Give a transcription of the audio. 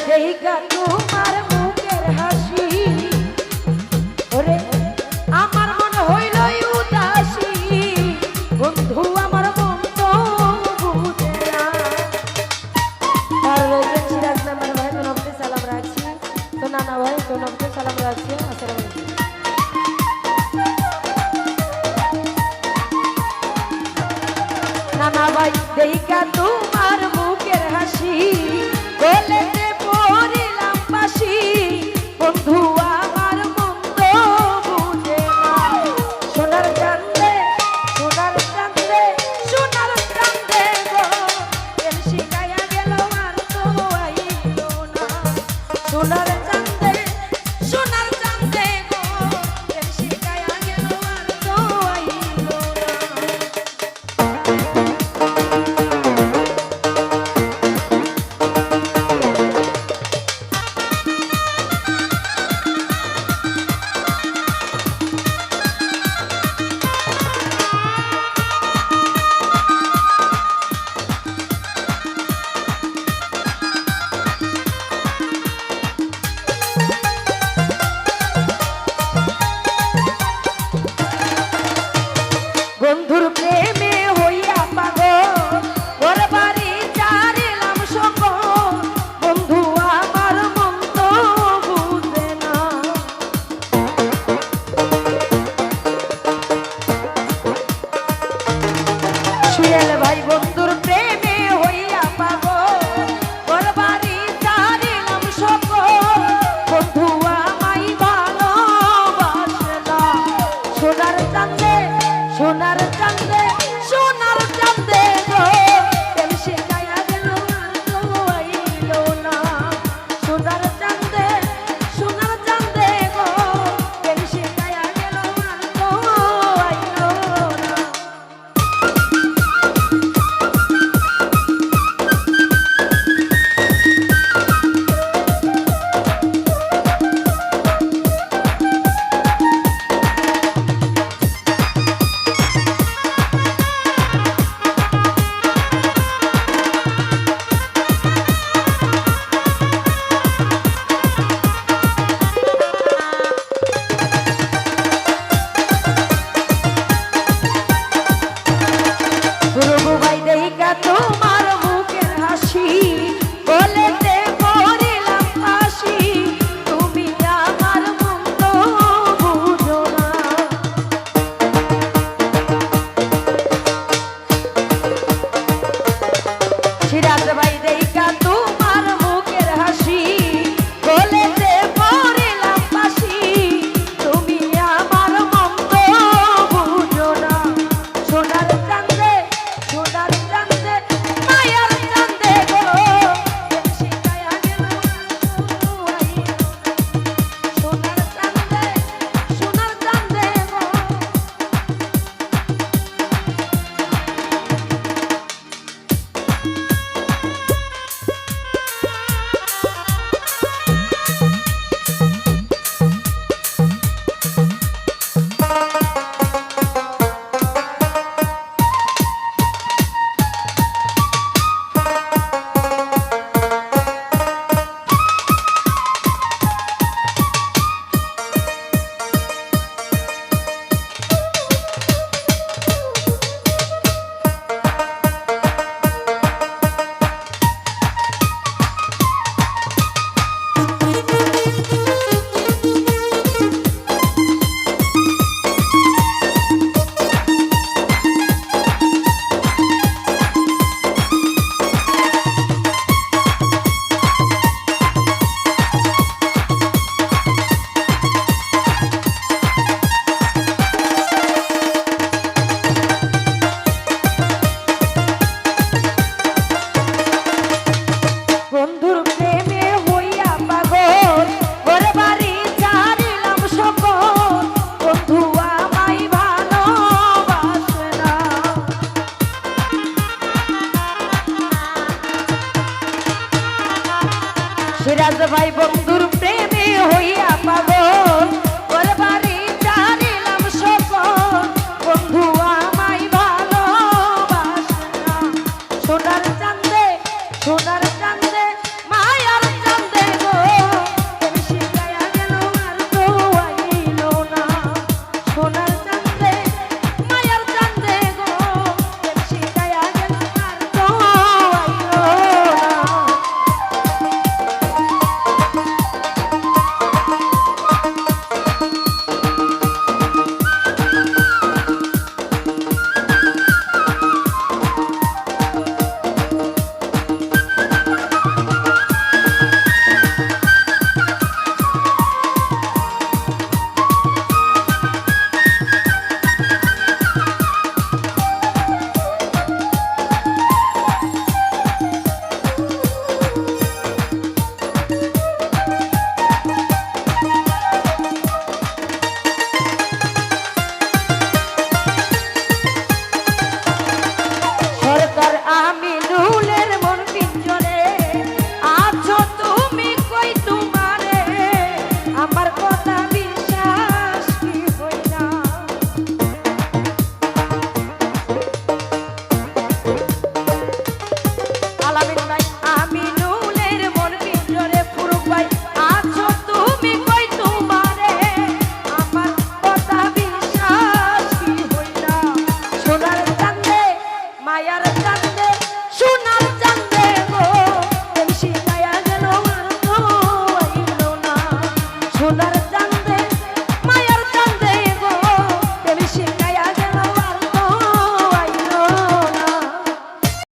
দেইগা তোমার মুখের হাসি ওরে আমার মন হইল উদাসী বন্ধু আমার মন তো বুঝে না আর রয়েছে সিরাজ মেম্বার ভাই তো নবতে সালাম রাখছি তো নানা ভাই তো নবতে সালাম রাখছি আসসালামু আলাইকুম নানা ভাই দেইগা তোমার মুখের হাসি বলেতে পড়িলাম বাসি বন্ধু আমার মন তো বুঝে না সোনার চাঁদে সোনার চাঁদে সোনার চাঁদে গো এর শিখাইয়া গেল আর তো আইল না সোনার চাঁদে সোনার চাঁদে গো এর শিখাইয়া গেল আর তো আইল না বন্ধুর প্রেমে হইয়া পাগল ওর বাড়ি চারিলাম সকল বন্ধু আমার মন তো বুঝে না সুয়েল ভাই বন্ধুর প্রেমে হইয়া পাগল ওর বাড়ি চারিলাম সকল বন্ধু আমায় ভালোবাসে না সোনার চাঁদে সোনার চাঁদে সোনার চাঁদে গো প্রেম শিখাইয়া গেল আর তো আইল না সোনার চাঁদে গো প্রেম শিখাইয়া গেল আর তো আইল না তোমার মুখের হাসি বলেতে পড়িলাম ফাঁসি তুমি আমার মন তো বুঝো না সিরাজ ভাই দেইগা তোমার মুখের হাসি বলেতে পড়িলাম ফাঁসি তুমি আমার মন তো বুঝো না সোনার চাঁদে সোনার চাঁদে মায়ার চাঁদে গো প্রেম শিখাইয়া গেল সোনার চাঁদে গো সিরাজ ভাই বন্ধুর